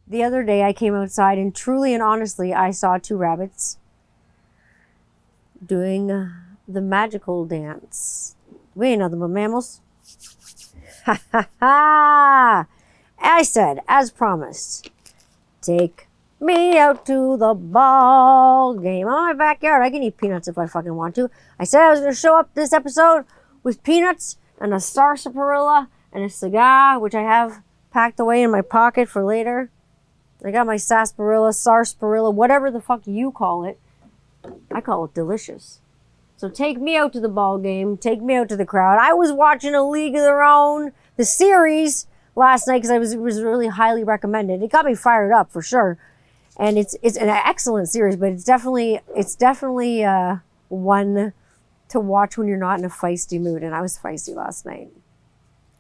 The other day I came outside and truly and honestly I saw two rabbits doing the magical dance. We ain't nothing but mammals. Ha ha ha! I said, as promised, take me out to the ball game. I'm in my backyard. I can eat peanuts if I fucking want to. I said I was going to show up this episode with peanuts and a sarsaparilla and a cigar, which I have packed away in my pocket for later. I got my sarsaparilla, whatever the fuck you call it. I call it delicious. So take me out to the ball game. Take me out to the crowd. I was watching A League of Their Own, the series, last night because it was really highly recommended. It got me fired up for sure. And it's an excellent series, but it's definitely one to watch when you're not in a feisty mood. And I was feisty last night.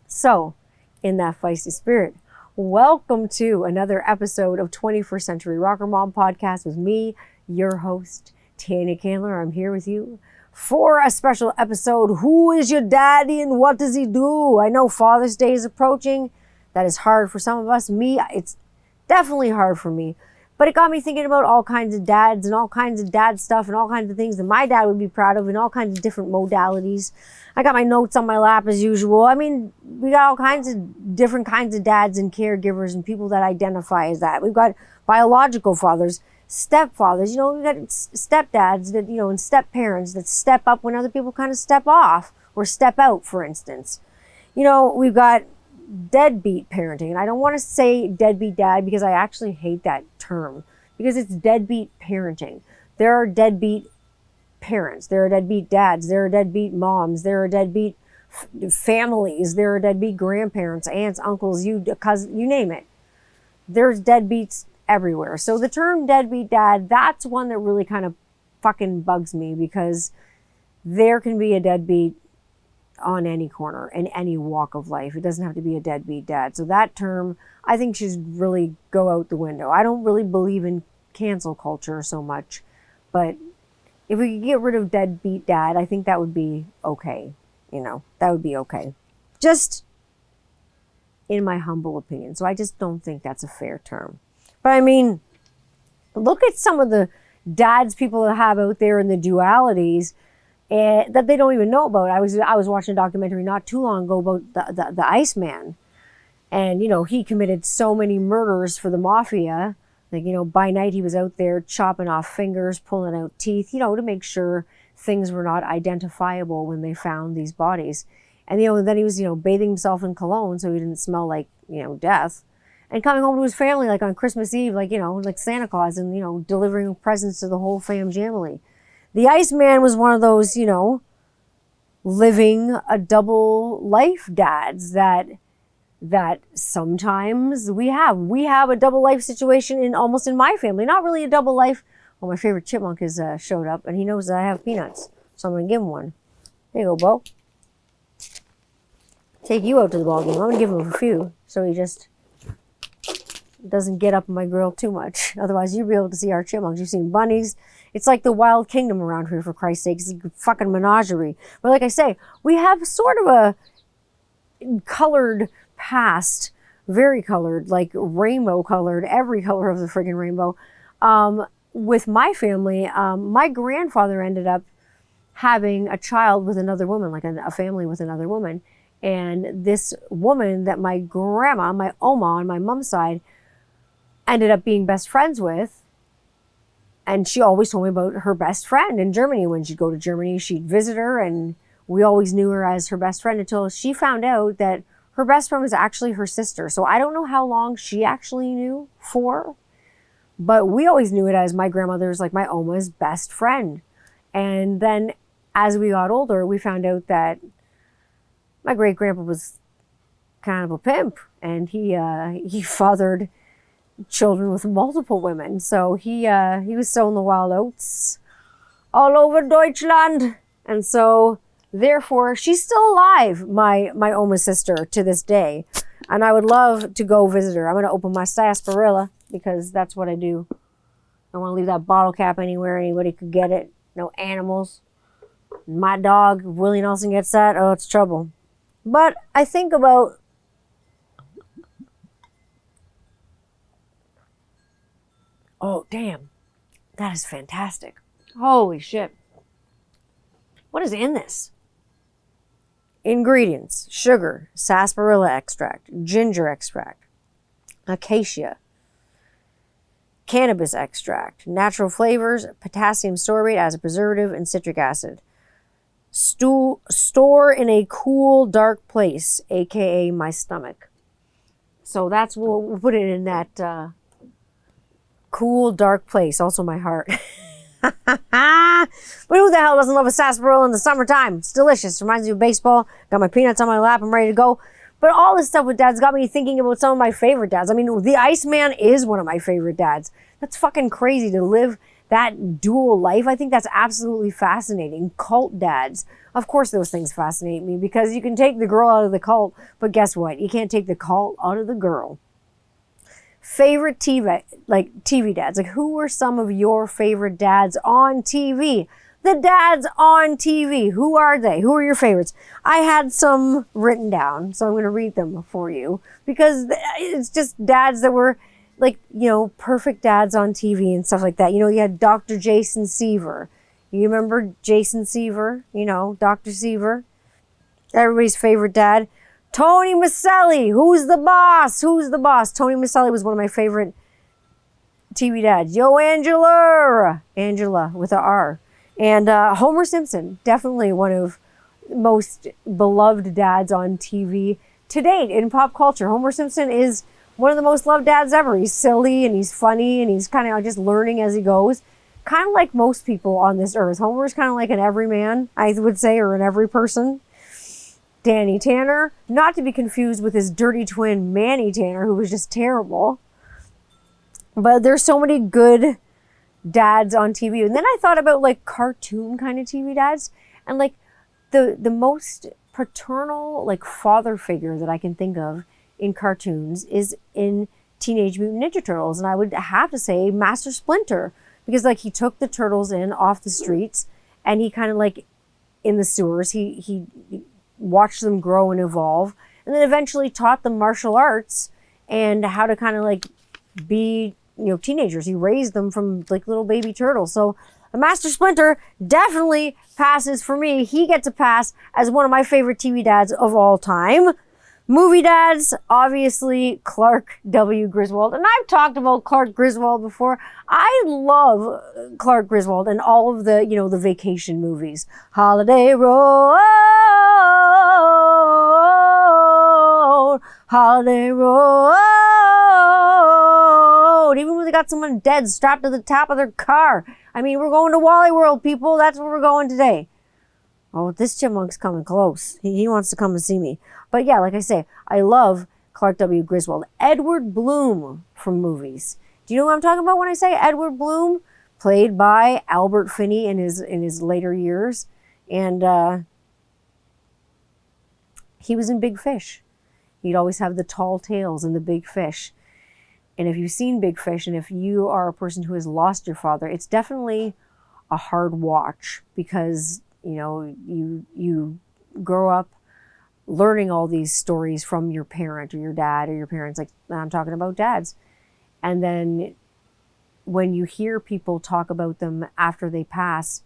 So, in that feisty spirit, welcome to another episode of 21st Century Rocker Mom Podcast with me, your host, Tanya Candler. I'm here with you for a special episode. Who is your daddy and what does he do? I know Father's Day is approaching. That is hard for some of us. Me, it's definitely hard for me. But it got me thinking about all kinds of dads and all kinds of dad stuff and all kinds of things that my dad would be proud of in all kinds of different modalities. I got my notes on my lap as usual. I mean, we got all kinds of different kinds of dads and caregivers and people that identify as that. We've got biological fathers, stepfathers, we've got stepdads that, and step parents that step up when other people kind of step off or step out, for instance. We've got deadbeat parenting. And I don't want to say deadbeat dad because I actually hate that term because it's deadbeat parenting. There are deadbeat parents. There are deadbeat dads. There are deadbeat moms. There are deadbeat families. There are deadbeat grandparents, aunts, uncles, cousins, you name it. There's deadbeats everywhere. So the term deadbeat dad, that's one that really kind of fucking bugs me because there can be a deadbeat on any corner in any walk of life. It doesn't have to be a deadbeat dad. So that term, I think, should really go out the window. I don't really believe in cancel culture so much, but if we could get rid of deadbeat dad, I think that would be okay. That would be okay. Just in my humble opinion. So I just don't think that's a fair term. But I mean, look at some of the dads people have out there in the dualities that they don't even know about. I was watching a documentary not too long ago about the Iceman, and he committed so many murders for the mafia. Like by night he was out there chopping off fingers, pulling out teeth, to make sure things were not identifiable when they found these bodies. And then he was bathing himself in cologne so he didn't smell like death, and coming home to his family like on Christmas Eve, like Santa Claus, and delivering presents to the whole family. The Iceman was one of those, living a double life dads that sometimes we have. We have a double life situation almost in my family. Not really a double life. Well, my favorite chipmunk has showed up, and he knows that I have peanuts, so I'm going to give him one. There you go, Bo. Take you out to the ball game. I'm going to give him a few, so he just doesn't get up in my grill too much. Otherwise, you'll be able to see our chipmunks. You've seen bunnies. It's like the wild kingdom around here, for Christ's sake. It's a fucking menagerie. But like I say, we have sort of a colored past, very colored, like rainbow colored, every color of the friggin' rainbow. With my family, my grandfather ended up having a child with another woman, like a family with another woman. And this woman that my grandma, my Oma on my mom's side, ended up being best friends with. And she always told me about her best friend in Germany. When she'd go to Germany, she'd visit her, and we always knew her as her best friend until she found out that her best friend was actually her sister. So I don't know how long she actually knew for, but we always knew it as my grandmother's, like my Oma's best friend. And then as we got older, we found out that my great grandpa was kind of a pimp, and he fathered children with multiple women. So he was sowing the wild oats all over Deutschland. And so therefore she's still alive, my Oma sister, to this day. And I would love to go visit her. I'm going to open my sarsaparilla because that's what I do. I don't want to leave that bottle cap anywhere. Anybody could get it. No animals. My dog, Willie Nelson, gets that. Oh, it's trouble. But I think about Oh, damn. That is fantastic. Holy shit. What is in this? Ingredients: sugar, sarsaparilla extract, ginger extract, acacia, cannabis extract, natural flavors, potassium sorbate as a preservative, and citric acid. Store in a cool, dark place, aka my stomach. So that's we'll put it in that cool, dark place. Also my heart. But who the hell doesn't love a sarsaparilla in the summertime? It's delicious. Reminds me of baseball. Got my peanuts on my lap. I'm ready to go. But all this stuff with dads got me thinking about some of my favorite dads. I mean, the Iceman is one of my favorite dads. That's fucking crazy to live that dual life. I think that's absolutely fascinating. Cult dads. Of course those things fascinate me because you can take the girl out of the cult, but guess what? You can't take the cult out of the girl. Favorite TV dads. Like, who were some of your favorite dads on TV? The dads on TV. Who are they? Who are your favorites? I had some written down, so I'm going to read them for you because it's just dads that were like, you know, perfect dads on TV and stuff like that. You know, you had Dr. Jason Seaver. You remember Jason Seaver? You know, Dr. Seaver. Everybody's favorite dad. Tony Maselli, who's the boss? Who's the boss? Tony Maselli was one of my favorite TV dads. Yo, Angela with a R. And Homer Simpson, definitely one of most beloved dads on TV to date in pop culture. Homer Simpson is one of the most loved dads ever. He's silly and he's funny and he's kind of just learning as he goes. Kind of like most people on this earth. Homer's kind of like an everyman, I would say, or an every person. Danny Tanner, not to be confused with his dirty twin Manny Tanner, who was just terrible. But there's so many good dads on TV. And then I thought about like cartoon kind of TV dads, and like the most paternal like father figure that I can think of in cartoons is in Teenage Mutant Ninja Turtles. And I would have to say Master Splinter, because like he took the turtles in off the streets and he kind of like in the sewers, he watched them grow and evolve, and then eventually taught them martial arts and how to kind of like be, you know, teenagers. He raised them from like little baby turtles. So the Master Splinter definitely passes for me. He gets a pass as one of my favorite TV dads of all time. Movie dads, obviously Clark W. Griswold. And I've talked about Clark Griswold before. I love Clark Griswold and all of the, you know, the vacation movies. Holiday Road, Holiday Road. Even when they got someone dead strapped to the top of their car. I mean, we're going to Wally World, people. That's where we're going today. Oh, this chipmunk's coming close. He wants to come and see me. But yeah, like I say, I love Clark W. Griswold. Edward Bloom from movies. Do you know what I'm talking about when I say Edward Bloom? Played by Albert Finney in his later years. And he was in Big Fish. He'd always have the tall tales in the Big Fish. And if you've seen Big Fish, and if you are a person who has lost your father, it's definitely a hard watch because, you know, you grow up learning all these stories from your parent or your dad or your parents. Like, I'm talking about dads. And then when you hear people talk about them after they pass,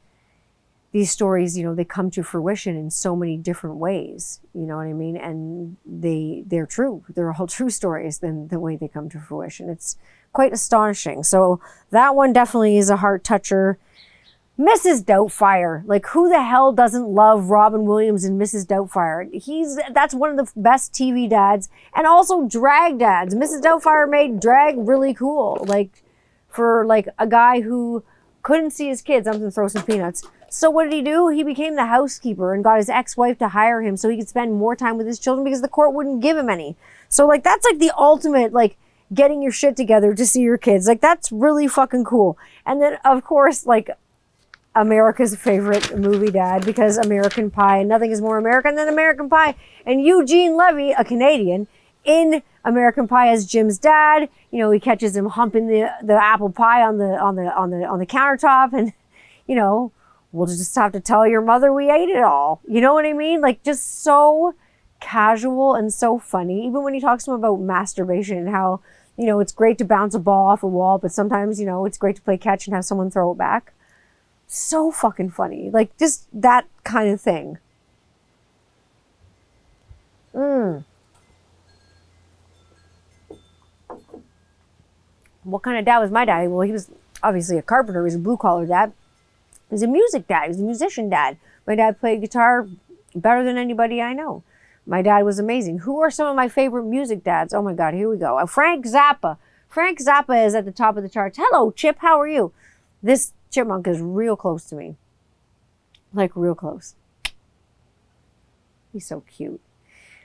these stories, you know, they come to fruition in so many different ways. You know what I mean? And they're true. They're all true stories than the way they come to fruition. It's quite astonishing. So that one definitely is a heart toucher. Mrs. Doubtfire. Like, who the hell doesn't love Robin Williams and Mrs. Doubtfire? That's one of the best TV dads, and also drag dads. Mrs. Doubtfire made drag really cool. Like, for like a guy who couldn't see his kids, I'm gonna throw some peanuts. So what did he do? He became the housekeeper and got his ex-wife to hire him so he could spend more time with his children because the court wouldn't give him any. So like, that's like the ultimate, like, getting your shit together to see your kids. Like, that's really fucking cool. And then of course, like, America's favorite movie dad, because American Pie, nothing is more American than American Pie. And Eugene Levy, a Canadian, in American Pie as Jim's dad. You know, he catches him humping the apple pie on the countertop, and you know, we'll just have to tell your mother we ate it all. You know what I mean? Like, just so casual and so funny. Even when he talks to him about masturbation and how, You know, it's great to bounce a ball off a wall, but sometimes, you know, it's great to play catch and have someone throw it back. So fucking funny. Like, just that kind of thing. What kind of dad was my dad? Well, he was obviously a carpenter. He was a blue-collar dad. He was a music dad. He was a musician dad. My dad played guitar better than anybody I know. My dad was amazing. Who are some of my favorite music dads? Oh my God, here we go. Frank Zappa. Frank Zappa is at the top of the charts. Hello, Chip, how are you? This chipmunk is real close to me. Like, real close. He's so cute.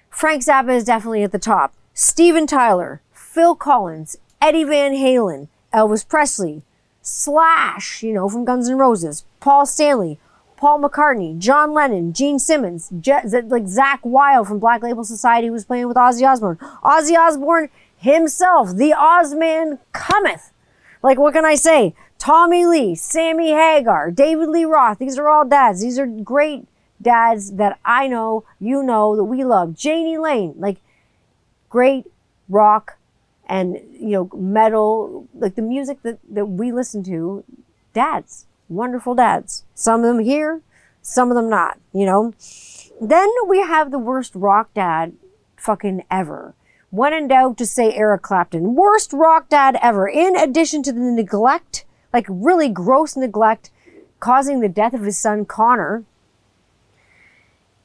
Frank Zappa is definitely at the top. Steven Tyler, Phil Collins, Eddie Van Halen, Elvis Presley, Slash, you know, from Guns N' Roses, Paul Stanley, Paul McCartney, John Lennon, Gene Simmons, like Zakk Wylde from Black Label Society, who was playing with Ozzy Osbourne. Ozzy Osbourne himself, the Ozman cometh. Like, what can I say? Tommy Lee, Sammy Hagar, David Lee Roth. These are all dads. These are great dads that I know, you know, that we love. Janie Lane, like, great rock and, you know, metal, like the music that we listen to, dads. Wonderful dads. Some of them here, some of them not, you know. Then we have the worst rock dad fucking ever. When in doubt, just say Eric Clapton. Worst rock dad ever. In addition to the neglect, like really gross neglect, causing the death of his son Connor,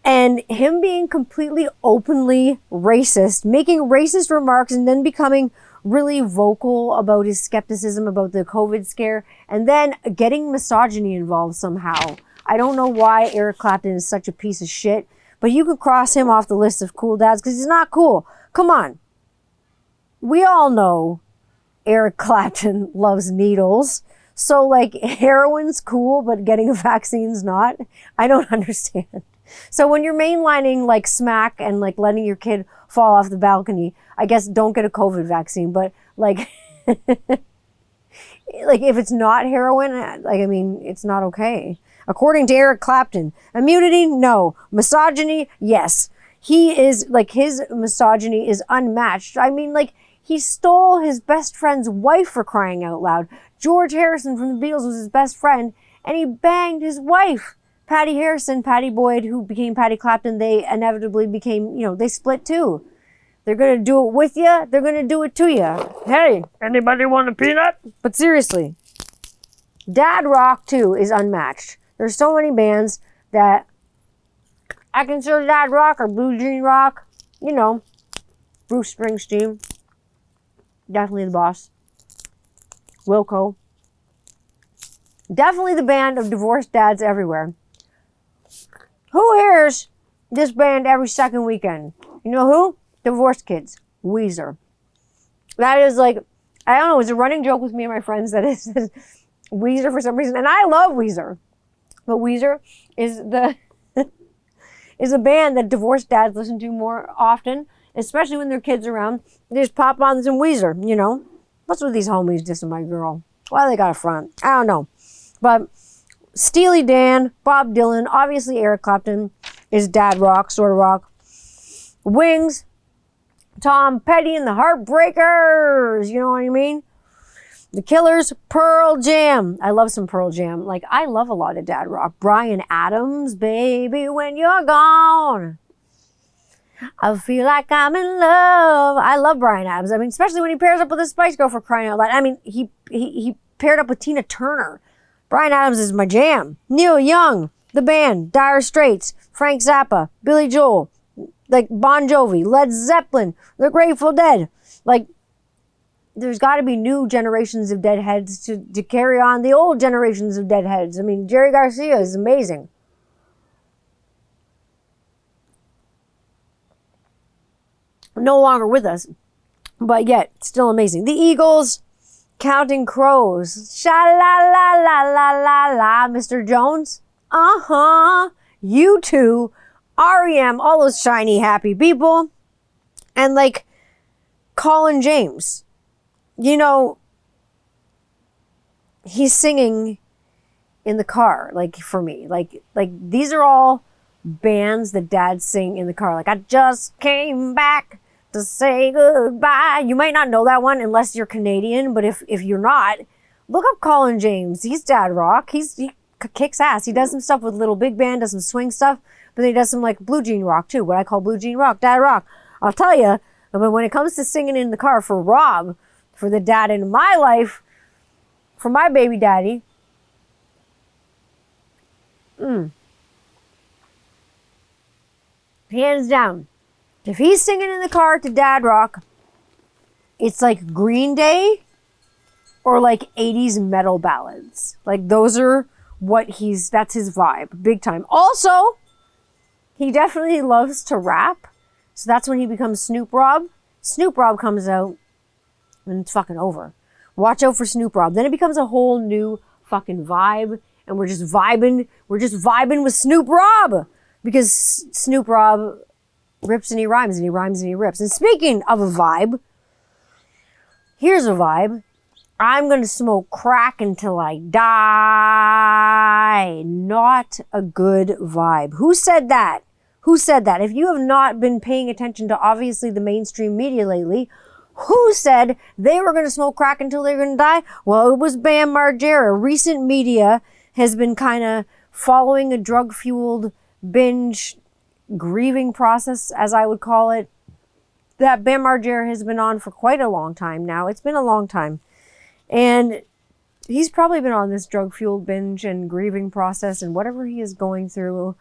and him being completely openly racist, making racist remarks and then becoming really vocal about his skepticism about the COVID scare, and then getting misogyny involved somehow. I don't know why Eric Clapton is such a piece of shit, but you can cross him off the list of cool dads because he's not cool. Come on. We all know Eric Clapton loves needles. So, like, heroin's cool, but getting a vaccine's not. I don't understand. So when you're mainlining, like, smack and, like, letting your kid fall off the balcony, I guess don't get a COVID vaccine. But, like, like, if it's not heroin, like, I mean, it's not okay. According to Eric Clapton, immunity, no. Misogyny, yes. He is, like, his misogyny is unmatched. I mean, like, he stole his best friend's wife, for crying out loud. George Harrison from the Beatles was his best friend, and he banged his wife. Patty Harrison, Patty Boyd, who became Patty Clapton, they inevitably became, you know, they split too. They're going to do it with you. They're going to do it to you. Hey, anybody want a peanut? But seriously, dad rock too is unmatched. There's so many bands that I consider dad rock or blue jean rock. You know, Bruce Springsteen. Definitely the boss. Wilco. Definitely the band of divorced dads everywhere. Who hears this band every second weekend? You know who? Divorced kids. Weezer. That is like, I don't know, it's a running joke with me and my friends that is Weezer for some reason. And I love Weezer. But Weezer is the is a band that divorced dads listen to more often, especially when their kids are around. They just pop on some Weezer, you know. What's with these homies dissing my girl? Why they got a front? I don't know. But Steely Dan, Bob Dylan, obviously Eric Clapton is dad rock, sort of rock. Wings, Tom Petty and the Heartbreakers, you know what I mean? The Killers, Pearl Jam. I love some Pearl Jam. Like, I love a lot of dad rock. Bryan Adams, Baby When You're Gone. I feel like I'm in love. I love Bryan Adams. I mean, especially when he pairs up with a Spice Girl, for crying out loud. I mean, he paired up with Tina Turner. Bryan Adams is my jam. Neil Young, the band, Dire Straits, Frank Zappa, Billy Joel, like Bon Jovi, Led Zeppelin, The Grateful Dead. Like, there's got to be new generations of deadheads to carry on the old generations of deadheads. I mean, Jerry Garcia is amazing. No longer with us, but yet still amazing. The Eagles, Counting Crows, sha-la-la-la-la-la-la, Mr. Jones, U2, REM, all those shiny, happy people, and like Colin James, you know, he's singing in the car, like for me, like these are all bands that dads sing in the car. Like, I just came back to say goodbye. You might not know that one unless you're Canadian, but if you're not, look up Colin James. He's dad rock. He kicks ass. He does some stuff with Little Big Band, does some swing stuff, but then he does some like blue jean rock too, what I call blue jean rock, dad rock. I'll tell you, but when it comes to singing in the car for Rob, for the dad in my life, for my baby daddy, hands down, if he's singing in the car to dad rock, it's like Green Day or like 80s metal ballads. Like those are that's his vibe, big time. Also, he definitely loves to rap. So that's when he becomes Snoop Rob. Snoop Rob comes out and it's fucking over. Watch out for Snoop Rob. Then it becomes a whole new fucking vibe. And we're just vibing with Snoop Rob. Because Snoop Rob rips and he rhymes and he rhymes and he rips. And speaking of a vibe, here's a vibe. I'm going to smoke crack until I die. Not a good vibe. Who said that? Who said that? If you have not been paying attention to obviously the mainstream media lately, who said they were going to smoke crack until they were going to die? Well, it was Bam Margera. Recent media has been kind of following a drug-fueled binge grieving process, as I would call it, that Bam Margera has been on for quite a long time now. It's been a long time. And he's probably been on this drug-fueled binge and grieving process and whatever he is going through,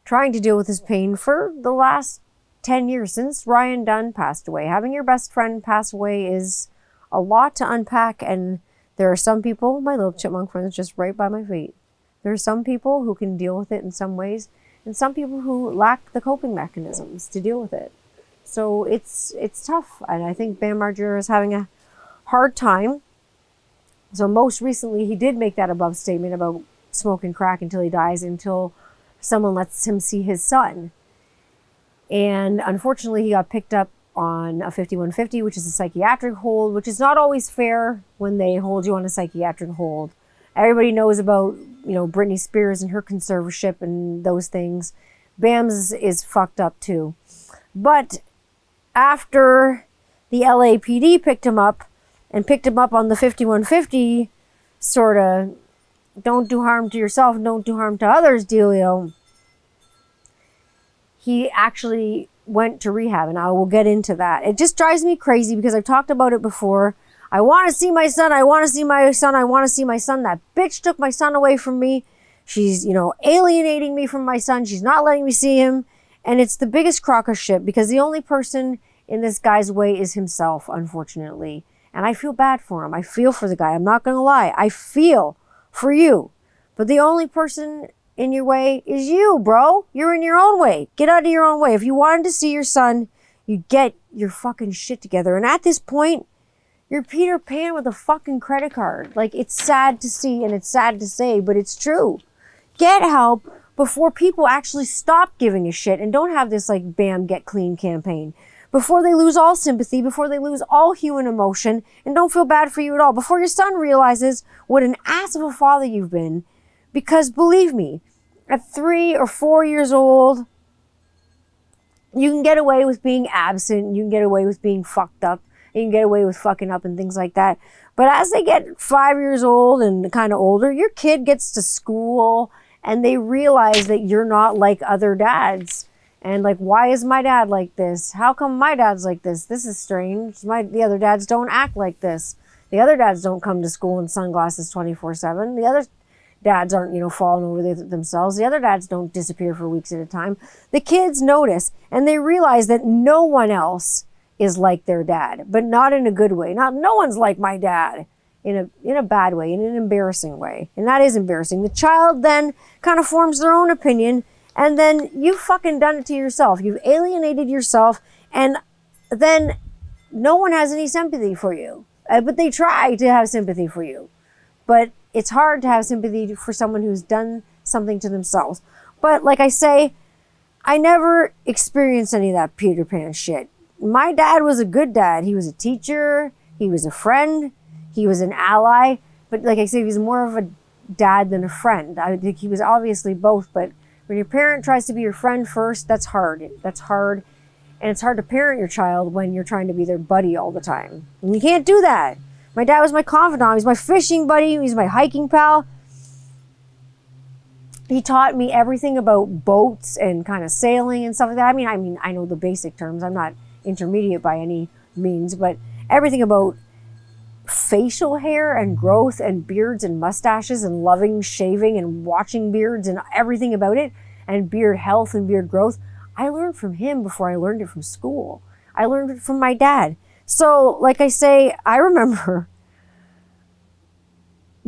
trying to deal with his pain for the last 10 years since Ryan Dunn passed away. Having your best friend pass away is a lot to unpack, and there are some people, my little chipmunk friends just right by my feet. There are some people who can deal with it in some ways, and some people who lack the coping mechanisms to deal with it. So it's tough, and I think Bam Margera is having a hard time. So most recently, he did make that above statement about smoking crack until he dies, until someone lets him see his son. And unfortunately, he got picked up on a 5150, which is a psychiatric hold, which is not always fair when they hold you on a psychiatric hold. Everybody knows about, Britney Spears and her conservatorship and those things. Bam's is fucked up too. But after the LAPD picked him up on the 5150 sort of don't do harm to yourself, don't do harm to others dealio, he actually went to rehab, and I will get into that. It just drives me crazy because I've talked about it before. I want to see my son. I want to see my son. I want to see my son. That bitch took my son away from me. She's, alienating me from my son. She's not letting me see him. And it's the biggest crock of shit because the only person in this guy's way is himself, unfortunately. And I feel bad for him. I feel for the guy. I'm not going to lie. I feel for you. But the only person in your way is you, bro. You're in your own way. Get out of your own way. If you wanted to see your son, you get your fucking shit together. And at this point, you're Peter Pan with a fucking credit card. Like, it's sad to see and it's sad to say, but it's true. Get help before people actually stop giving a shit and don't have this like Bam Get Clean campaign. Before they lose all sympathy, before they lose all human emotion and don't feel bad for you at all. Before your son realizes what an ass of a father you've been. Because believe me, at 3 or 4 years old, you can get away with being absent. You can get away with being fucked up. You can get away with fucking up and things like that. But as they get 5 years old and kind of older, your kid gets to school and they realize that you're not like other dads. And like, why is my dad like this? How come my dad's like this? This is strange. The other dads don't act like this. The other dads don't come to school in sunglasses 24/7. The other dads aren't, falling over themselves. The other dads don't disappear for weeks at a time. The kids notice and they realize that no one else is like their dad, but not in a good way. No one's like my dad in a bad way, in an embarrassing way. And that is embarrassing. The child then kind of forms their own opinion, and then you've fucking done it to yourself. You've alienated yourself, and then no one has any sympathy for you. But they try to have sympathy for you. But it's hard to have sympathy for someone who's done something to themselves. But like I say, I never experienced any of that Peter Pan shit. My dad was a good dad. He was a teacher. He was a friend. He was an ally. But like I say, he was more of a dad than a friend. I think he was obviously both. But when your parent tries to be your friend first, that's hard. That's hard. And it's hard to parent your child when you're trying to be their buddy all the time. And you can't do that. My dad was my confidant. He's my fishing buddy. He's my hiking pal. He taught me everything about boats and kind of sailing and stuff like that. I mean, I know the basic terms. I'm not intermediate by any means, but everything about facial hair and growth and beards and mustaches and loving shaving and watching beards and everything about it, and beard health and beard growth, I learned from him before I learned it from school. I learned it from my dad. So, like I say, I remember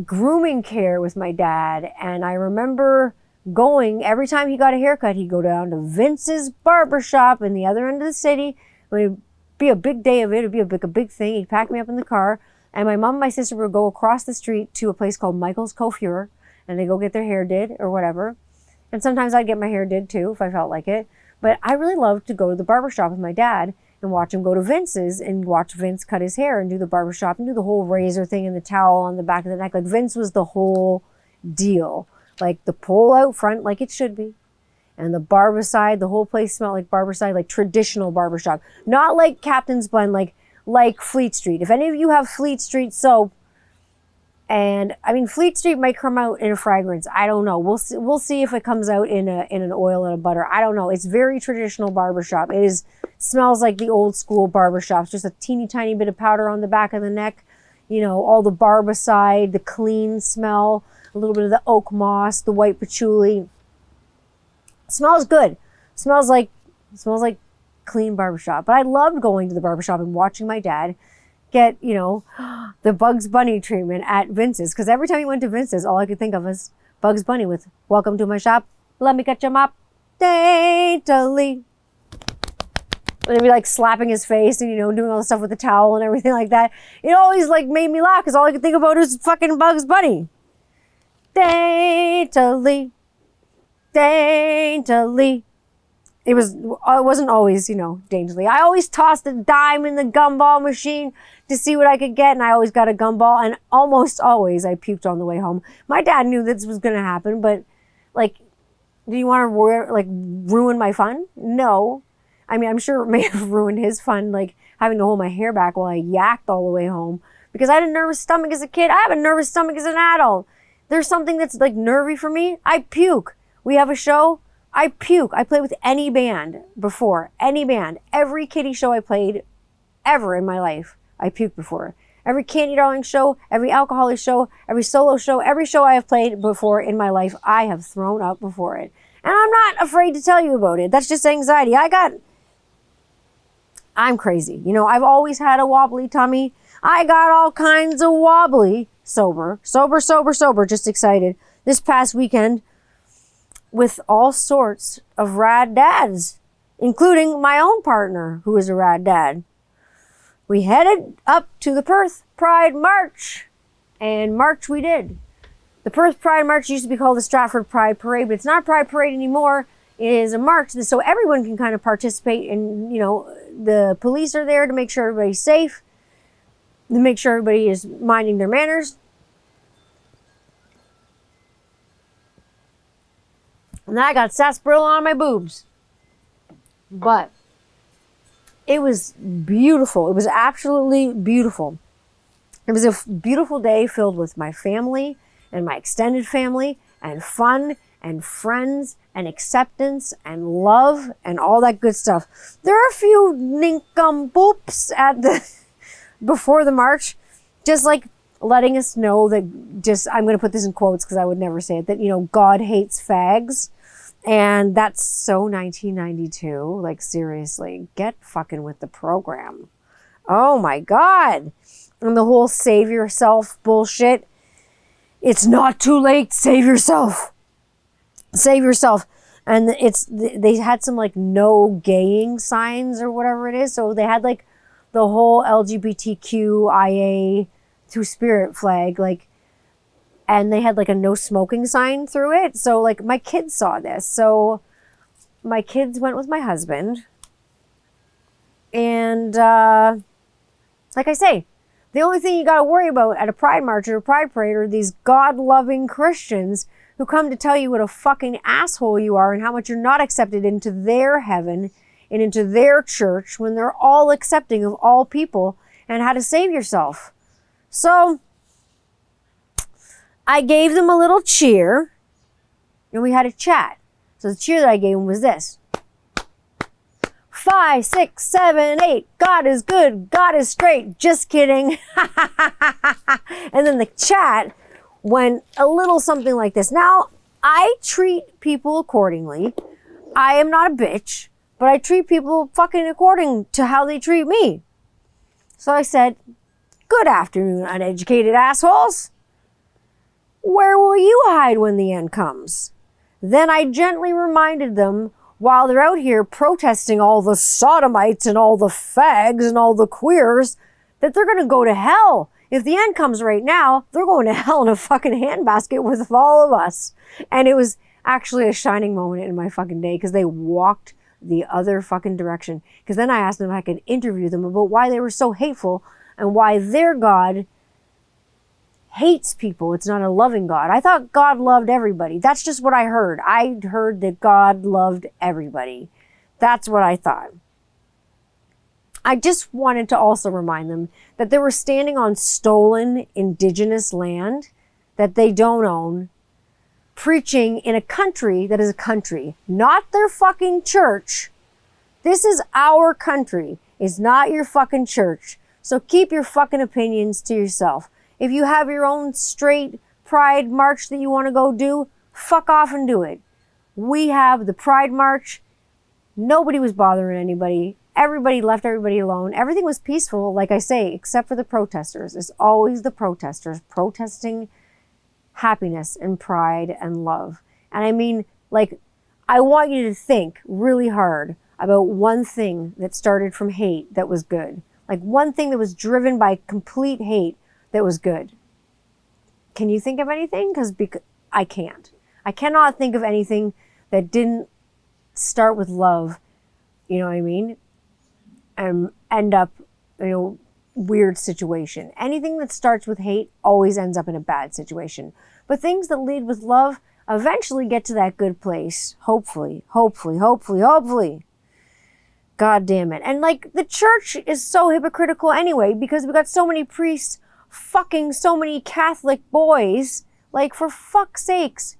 grooming care with my dad, and I remember going, every time he got a haircut, he'd go down to Vince's barbershop in the other end of the city. It would be a big day of it. It would be a big thing. He'd pack me up in the car, and my mom and my sister would go across the street to a place called Michael's Coiffure, and they go get their hair did or whatever. And sometimes I'd get my hair did too if I felt like it. But I really loved to go to the barbershop with my dad and watch him go to Vince's and watch Vince cut his hair and do the barbershop and do the whole razor thing and the towel on the back of the neck. Like, Vince was the whole deal. Like, the pole out front, like it should be. And the barbicide, the whole place smelled like barbicide, like traditional barbershop. Not like Captain's Blend, like Fleet Street. If any of you have Fleet Street soap, and I mean, Fleet Street might come out in a fragrance. I don't know. We'll see if it comes out in an oil and a butter. I don't know. It's very traditional barbershop. Smells like the old school barbershops. Just a teeny tiny bit of powder on the back of the neck. You know, all the barbicide, the clean smell, a little bit of the oak moss, the white patchouli. Smells good. Smells like clean barbershop. But I loved going to the barbershop and watching my dad get, you know, the Bugs Bunny treatment at Vince's. Because every time he went to Vince's, all I could think of was Bugs Bunny with "Welcome to my shop. Let me cut your mop daintily." And he'd be like slapping his face and, you know, doing all the stuff with the towel and everything like that. It always like made me laugh because all I could think about was fucking Bugs Bunny. Daintily, daintily. It wasn't always, you know, daintily. I always tossed a dime in the gumball machine to see what I could get, and I always got a gumball, and almost always I puked on the way home. My dad knew this was going to happen, but, like, do you want to, ruin my fun? No. I mean, I'm sure it may have ruined his fun, like, having to hold my hair back while I yacked all the way home, because I had a nervous stomach as a kid. I have a nervous stomach as an adult. There's something that's, like, nervy for me. I puke. We have a show. I puke. I played with any band before. Any band. Every kiddie show I played ever in my life, I puked before. Every Candy Darling show, every Alcoholic show, every solo show, every show I have played before in my life, I have thrown up before it. And I'm not afraid to tell you about it. That's just anxiety. I'm crazy. You know, I've always had a wobbly tummy. I got all kinds of wobbly. Sober, just excited. This past weekend, with all sorts of rad dads, including my own partner, who is a rad dad. We headed up to the Perth Pride March, and march we did. The Perth Pride March used to be called the Stratford Pride Parade, but it's not a Pride Parade anymore. It is a march, so everyone can kind of participate, and, you know, the police are there to make sure everybody's safe, to make sure everybody is minding their manners. And then I got sarsaparilla on my boobs. But it was beautiful. It was absolutely beautiful. It was a beautiful day filled with my family and my extended family and fun and friends and acceptance and love and all that good stuff. There are a few nincompoops before the march, just like letting us know that, I'm going to put this in quotes because I would never say it, that, you know, God hates fags. And that's so 1992. Like, seriously, get fucking with the program. Oh my God. And the whole save yourself bullshit. It's not too late. Save yourself. Save yourself. And they had some like no gaying signs or whatever it is. So they had like the whole LGBTQIA Two-Spirit flag, like, and they had like a no smoking sign through it. So like my kids saw this. So my kids went with my husband. And like I say, the only thing you got to worry about at a pride march or a pride parade are these God-loving Christians who come to tell you what a fucking asshole you are and how much you're not accepted into their heaven and into their church when they're all accepting of all people and how to save yourself. So I gave them a little cheer and we had a chat. So the cheer that I gave them was this: 5, 6, 7, 8. God is good. God is straight. Just kidding. And then the chat went a little something like this. Now, I treat people accordingly. I am not a bitch, but I treat people fucking according to how they treat me. So I said, good afternoon, uneducated assholes. Where will you hide when the end comes? Then I gently reminded them, while they're out here protesting all the sodomites and all the fags and all the queers, that they're going to go to hell. If the end comes right now, they're going to hell in a fucking handbasket with all of us. And it was actually a shining moment in my fucking day because they walked the other fucking direction. Because then I asked them if I could interview them about why they were so hateful and why their God hates people. It's not a loving God. I thought God loved everybody. That's just what I heard. I heard that God loved everybody. That's what I thought. I just wanted to also remind them that they were standing on stolen indigenous land that they don't own, preaching in a country that is a country, not their fucking church. This is our country. It's not your fucking church. So keep your fucking opinions to yourself. If you have your own straight pride march that you want to go do, fuck off and do it. We have the pride march. Nobody was bothering anybody. Everybody left everybody alone. Everything was peaceful, like I say, except for the protesters. It's always the protesters protesting happiness and pride and love. And I mean, like, I want you to think really hard about one thing that started from hate that was good. Like one thing that was driven by complete hate that was good. Can you think of anything? Because I can't. I cannot think of anything that didn't start with love, you know what I mean? And end up, weird situation. Anything that starts with hate always ends up in a bad situation. But things that lead with love eventually get to that good place. Hopefully. God damn it. And like the church is so hypocritical anyway because we got so many priests fucking so many Catholic boys. Like, for fuck's sakes.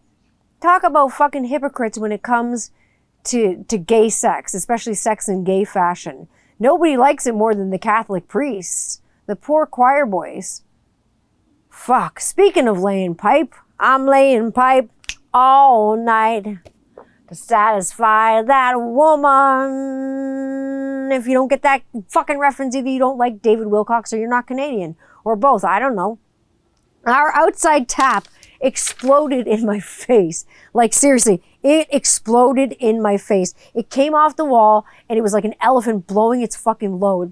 Talk about fucking hypocrites when it comes to gay sex, especially sex in gay fashion. Nobody likes it more than the Catholic priests. The poor choir boys. Fuck. Speaking of laying pipe, I'm laying pipe all night to satisfy that woman. If you don't get that fucking reference, either you don't like David Wilcox or you're not Canadian. Or both. I don't know. Our outside tap exploded in my face. Like, seriously, it exploded in my face. It came off the wall and it was like an elephant blowing its fucking load.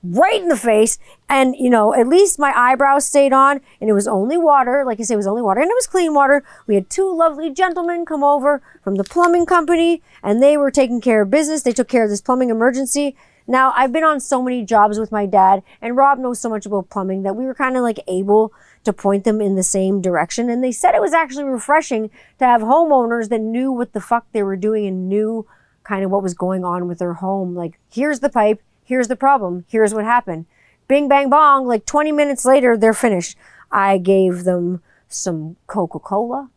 Right in the face. And, at least my eyebrows stayed on and it was only water. Like I say, it was only water and it was clean water. We had 2 lovely gentlemen come over from the plumbing company and they were taking care of business. They took care of this plumbing emergency. Now, I've been on so many jobs with my dad, and Rob knows so much about plumbing that we were kind of like able to point them in the same direction. And they said it was actually refreshing to have homeowners that knew what the fuck they were doing and knew kind of what was going on with their home. Like, here's the pipe, here's the problem, here's what happened. Bing, bang, bong, like 20 minutes later, they're finished. I gave them some Coca-Cola,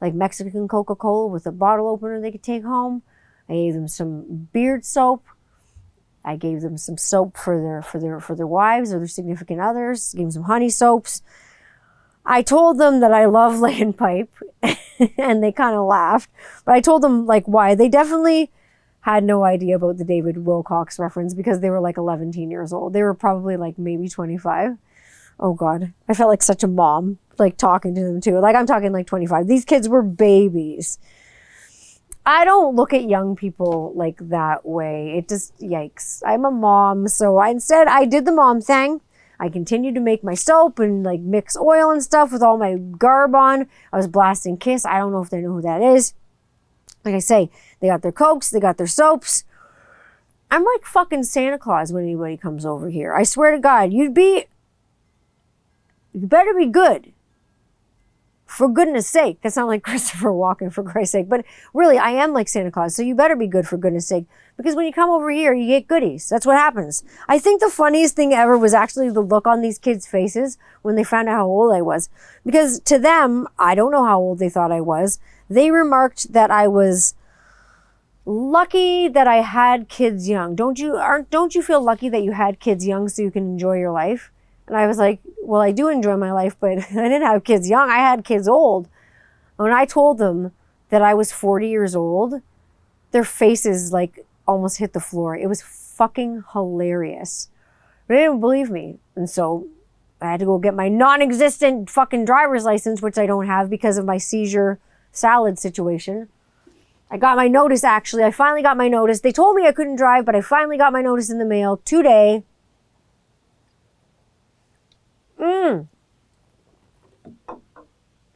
like Mexican Coca-Cola with a bottle opener they could take home. I gave them some beard soap. I gave them some soap for their wives or their significant others. Gave them some honey soaps. I told them that I love laying pipe, and they kind of laughed. But I told them like why. They definitely had no idea about the David Wilcox reference because they were like 11 years old. They were probably like maybe 25. Oh God, I felt like such a mom, like talking to them too. Like I'm talking like 25. These kids were babies. I don't look at young people like that way. It just, yikes. I'm a mom, so instead I did the mom thing. I continued to make my soap and like mix oil and stuff with all my garb on. I was blasting Kiss. I don't know if they know who that is. Like I say, they got their Cokes, they got their soaps. I'm like fucking Santa Claus when anybody comes over here. I swear to God, you better be good. for goodness sake. That sounds like Christopher Walken, for Christ's sake. But really, I am like Santa Claus, so you better be good for goodness sake. Because when you come over here, you get goodies. That's what happens. I think the funniest thing ever was actually the look on these kids' faces when they found out how old I was. Because to them, I don't know how old they thought I was. They remarked that I was lucky that I had kids young. Don't you feel lucky that you had kids young so you can enjoy your life? And I was like, well, I do enjoy my life, but I didn't have kids young. I had kids old. When I told them that I was 40 years old, their faces like almost hit the floor. It was fucking hilarious. But they didn't believe me. And so I had to go get my non-existent fucking driver's license, which I don't have because of my seizure salad situation. I got my notice, actually. I finally got my notice. They told me I couldn't drive, but I finally got my notice in the mail today.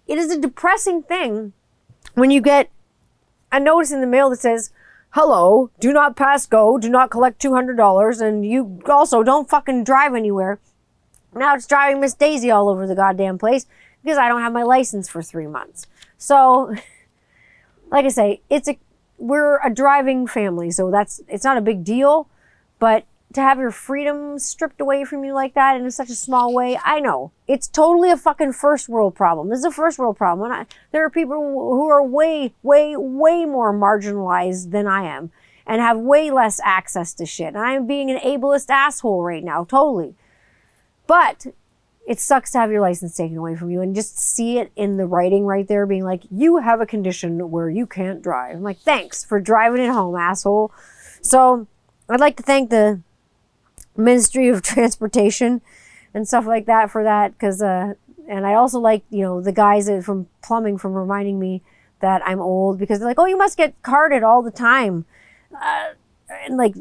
It is a depressing thing when you get a notice in the mail that says, hello, do not pass go, do not collect $200, and you also don't fucking drive anywhere. Now it's driving Miss Daisy all over the goddamn place because I don't have my license for 3 months. So, like I say, we're a driving family, so it's not a big deal, but to have your freedom stripped away from you like that in such a small way, I know. It's totally a fucking first world problem. This is a first world problem. There are people who are way, way, way more marginalized than I am and have way less access to shit. And I'm being an ableist asshole right now, totally. But it sucks to have your license taken away from you and just see it in the writing right there being like, you have a condition where you can't drive. I'm like, thanks for driving it home, asshole. So I'd like to thank the Ministry of Transportation and stuff like that for that, because and I also like, the guys from plumbing from reminding me that I'm old, because they're like, oh, you must get carded all the time, and like,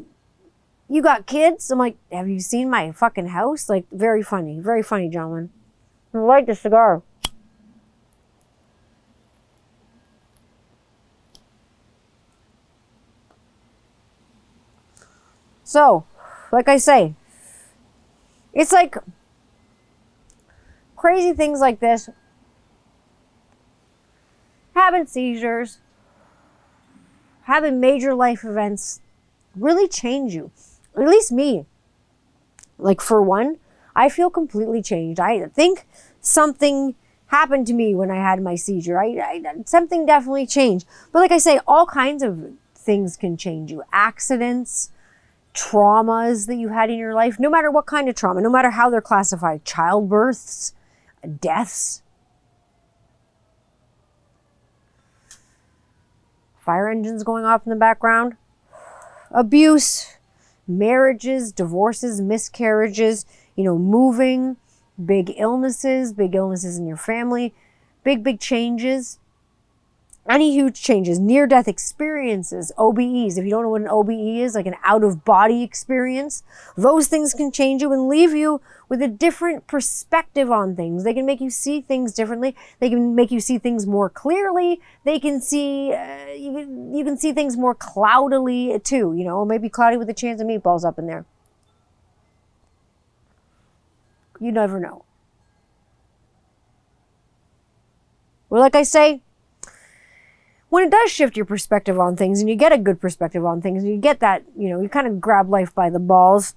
you got kids? I'm like, have you seen my fucking house? Like, very funny, gentlemen. I like the cigar. So, like I say, it's like crazy things like this, having seizures, having major life events really change you. At least me. Like, for one, I feel completely changed. I think something happened to me when I had my seizure. Something definitely changed. But like I say, all kinds of things can change you. Accidents, traumas that you had in your life, no matter what kind of trauma, no matter how they're classified, childbirths, deaths, fire engines going off in the background, abuse, marriages, divorces, miscarriages, moving, big illnesses in your family, big changes. Any huge changes, near-death experiences, OBEs. If you don't know what an OBE is, like an out-of-body experience, those things can change you and leave you with a different perspective on things. They can make you see things differently. They can make you see things more clearly. They can see, you can see things more cloudily too, maybe cloudy with a chance of meatballs up in there. You never know. Well, like I say, when it does shift your perspective on things and you get a good perspective on things and you get that, you kind of grab life by the balls,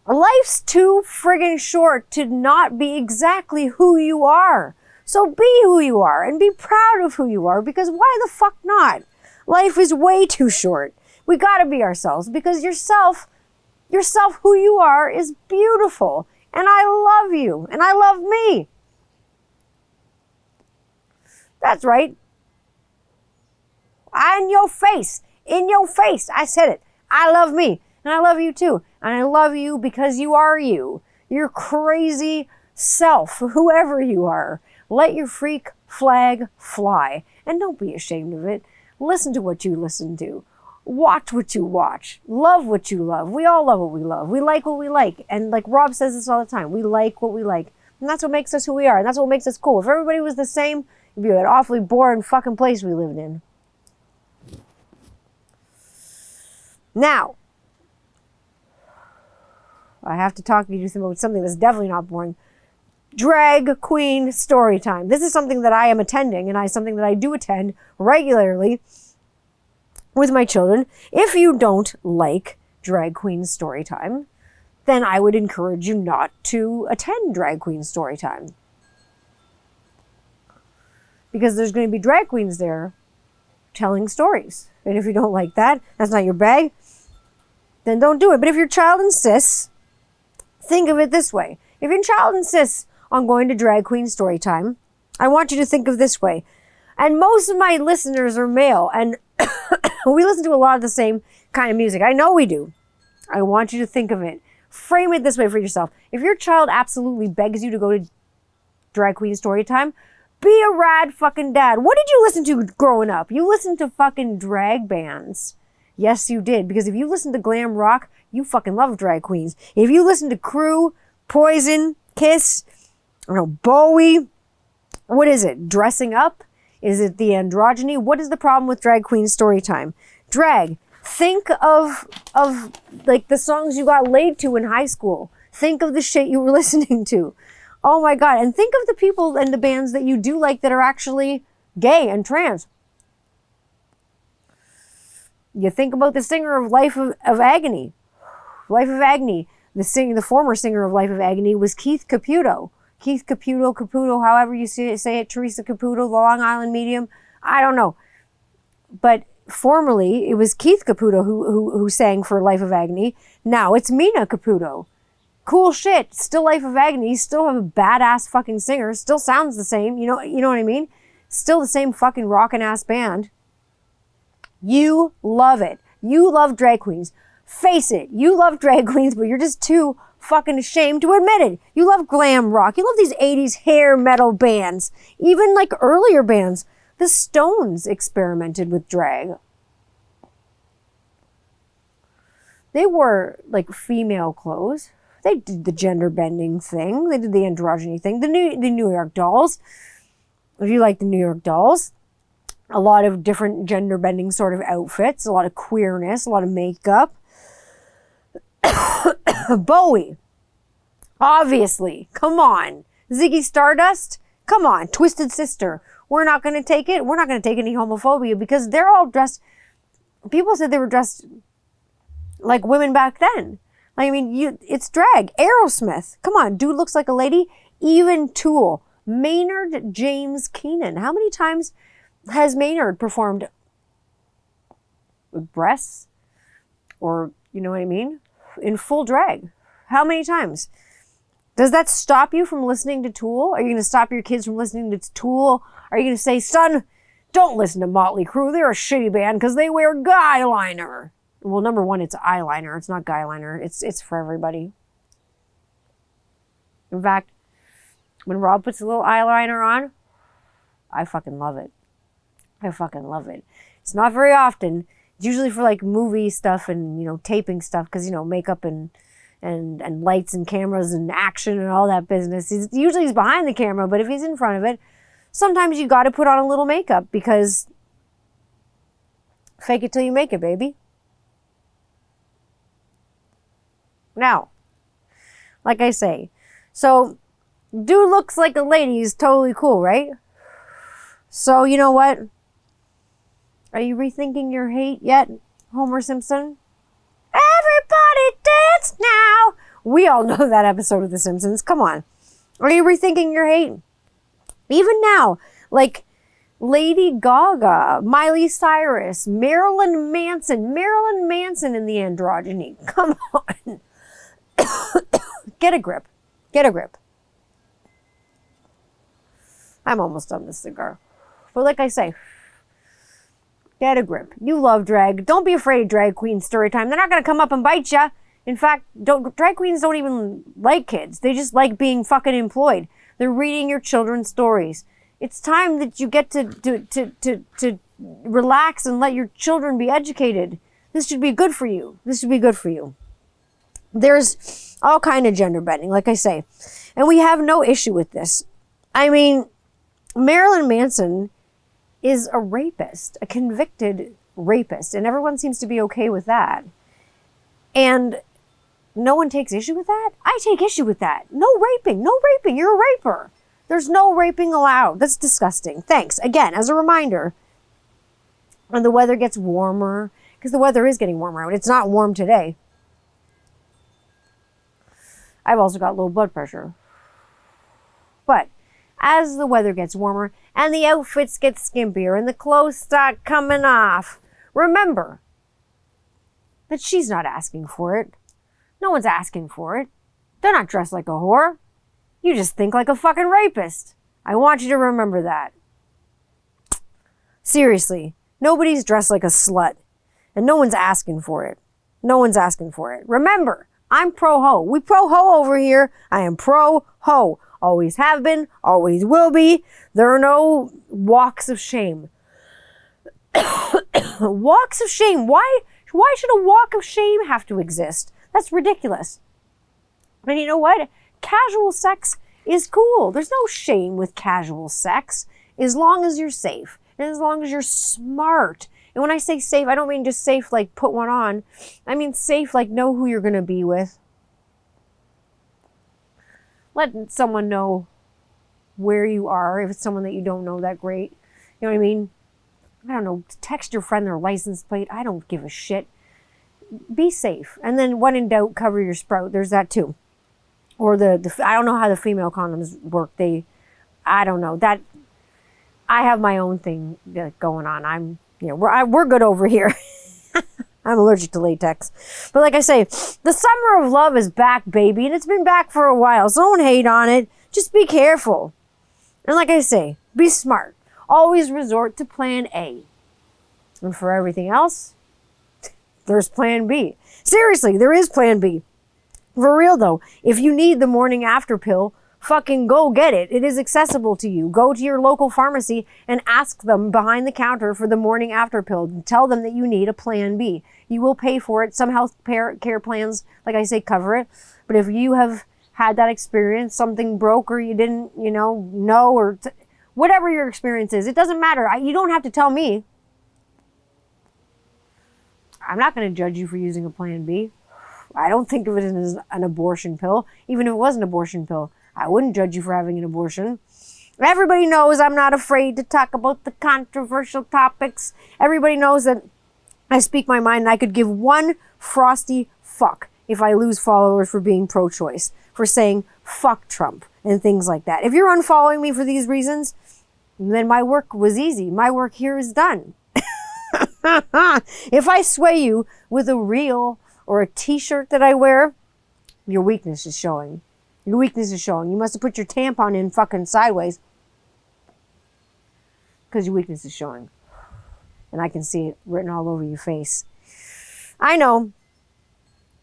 life's too friggin' short to not be exactly who you are. So be who you are and be proud of who you are, because why the fuck not? Life is way too short. We gotta be ourselves, because yourself who you are is beautiful. And I love you and I love me. That's right. In your face, I said it. I love me, and I love you too. And I love you because you are you. Your crazy self, whoever you are. Let your freak flag fly. And don't be ashamed of it. Listen to what you listen to. Watch what you watch. Love what you love. We all love what we love. We like what we like. And like Rob says this all the time, we like what we like. And that's what makes us who we are. And that's what makes us cool. If everybody was the same, it'd be an awfully boring fucking place we lived in. Now, I have to talk to you about something that's definitely not boring. drag queen story time. This is something that I am attending, and something that I do attend regularly with my children. If you don't like drag queen story time, then I would encourage you not to attend drag queen story time. Because there's going to be drag queens there telling stories. And if you don't like that, that's not your bag, then don't do it. But if your child insists, think of it this way. If your child insists on going to drag queen story time, I want you to think of this way. And most of my listeners are male, and we listen to a lot of the same kind of music. I know we do. I want you to think of it. Frame it this way for yourself. If your child absolutely begs you to go to drag queen story time, be a rad fucking dad. What did you listen to growing up? You listened to fucking drag bands. Yes, you did. Because if you listen to glam rock, you fucking love drag queens. If you listen to Crew, Poison, Kiss, Bowie, what is it? Dressing up? Is it the androgyny? What is the problem with drag queen story time? Drag. Think of like the songs you got laid to in high school. Think of the shit you were listening to. Oh my God. And think of the people and the bands that you do like that are actually gay and trans. You think about the singer of Life of Agony. Life of Agony. The former singer of Life of Agony was Keith Caputo. Keith Caputo, however you say it, Teresa Caputo, the Long Island medium. I don't know. But formerly, it was Keith Caputo who sang for Life of Agony. Now it's Mina Caputo. Cool shit. Still Life of Agony. Still have a badass fucking singer. Still sounds the same. You know what I mean? Still the same fucking rockin' ass band. You love it. You love drag queens. Face it. You love drag queens, but you're just too fucking ashamed to admit it. You love glam rock. You love these 80s hair metal bands. Even like earlier bands. The Stones experimented with drag. They wore like female clothes. They did the gender bending thing. They did the androgyny thing. The New York Dolls. If you like the New York Dolls, a lot of different gender bending sort of outfits, a lot of queerness, a lot of makeup. Bowie. Obviously. Come on. Ziggy Stardust. Come on. Twisted Sister. We're not going to take it. We're not going to take any homophobia because they're all dressed. People said they were dressed like women back then. I mean, it's drag. Aerosmith. Come on. Dude looks like a lady. Even Tool. Maynard James Keenan. How many times has Maynard performed with breasts? Or, you know what I mean? In full drag. How many times? Does that stop you from listening to Tool? Are you going to stop your kids from listening to Tool? Are you going to say, son, don't listen to Motley Crue. They're a shitty band because they wear guyliner. Well, number one, it's eyeliner. It's not guyliner. It's for everybody. In fact, when Rob puts a little eyeliner on, I fucking love it. I fucking love it. It's not very often. It's usually for like movie stuff and, taping stuff because, makeup and lights and cameras and action and all that business. He's behind the camera, but if he's in front of it, sometimes you got to put on a little makeup because fake it till you make it, baby. Now, like I say, so dude looks like a lady is totally cool, right? So you know what? Are you rethinking your hate yet, Homer Simpson? Everybody dance now. We all know that episode of The Simpsons. Come on. Are you rethinking your hate? Even now, like Lady Gaga, Miley Cyrus, Marilyn Manson in the androgyny. Come on. Get a grip. Get a grip. I'm almost done this cigar. But like I say, get a grip. You love drag. Don't be afraid of drag queen story time. They're not going to come up and bite you. In fact, drag queens don't even like kids. They just like being fucking employed. They're reading your children's stories. It's time that you get to relax and let your children be educated. This should be good for you. This should be good for you. There's all kind of gender bending, like I say. And we have no issue with this. I mean, Marilyn Manson is a rapist, a convicted rapist, and everyone seems to be okay with that. And No one takes issue with that? I take issue with that. No raping. No raping. You're a raper. There's no raping allowed. That's disgusting. Thanks. Again, as a reminder, when the weather gets warmer, because the weather is getting warmer out. It's not warm today. I've also got low blood pressure. But as the weather gets warmer and the outfits get skimpier and the clothes start coming off, remember that she's not asking for it. No one's asking for it. They're not dressed like a whore. You just think like a fucking rapist. I want you to remember that. Seriously, nobody's dressed like a slut. And no one's asking for it. No one's asking for it. Remember, I'm pro-ho. We pro-ho over here. I am pro-ho. Always have been, always will be. There are no walks of shame. Walks of shame. Why should a walk of shame have to exist? That's ridiculous. And you know what? Casual sex is cool. There's no shame with casual sex as long as you're safe and as long as you're smart. And when I say safe, I don't mean just safe like put one on. I mean safe like know who you're going to be with. Let someone know where you are if it's someone that you don't know that great. You know what I mean? I don't know. Text your friend their license plate. I don't give a shit. Be safe. And then when in doubt, cover your sprout. There's that too. Or I don't know how the female condoms work. I don't know. That I have my own thing going on. We're good over here. I'm allergic to latex. But like I say, the summer of love is back, baby. And it's been back for a while. So don't hate on it. Just be careful. And like I say, be smart. Always resort to plan A. And for everything else, there's plan B. Seriously, there is plan B. For real though, if you need the morning after pill, fucking go get it. It is accessible to you. Go to your local pharmacy and ask them behind the counter for the morning after pill. Tell them that you need a plan B. You will pay for it. Some health care plans, like I say, cover it. But if you have had that experience, something broke or you didn't, know or whatever your experience is, it doesn't matter. You don't have to tell me. I'm not going to judge you for using a plan B. I don't think of it as an abortion pill. Even if it was an abortion pill, I wouldn't judge you for having an abortion. Everybody knows I'm not afraid to talk about the controversial topics. Everybody knows that I speak my mind and I could give one frosty fuck if I lose followers for being pro-choice, for saying fuck Trump and things like that. If you're unfollowing me for these reasons, then my work was easy. My work here is done. If I sway you with a reel or a t-shirt that I wear, your weakness is showing. Your weakness is showing. You must have put your tampon in fucking sideways because your weakness is showing. And I can see it written all over your face. I know.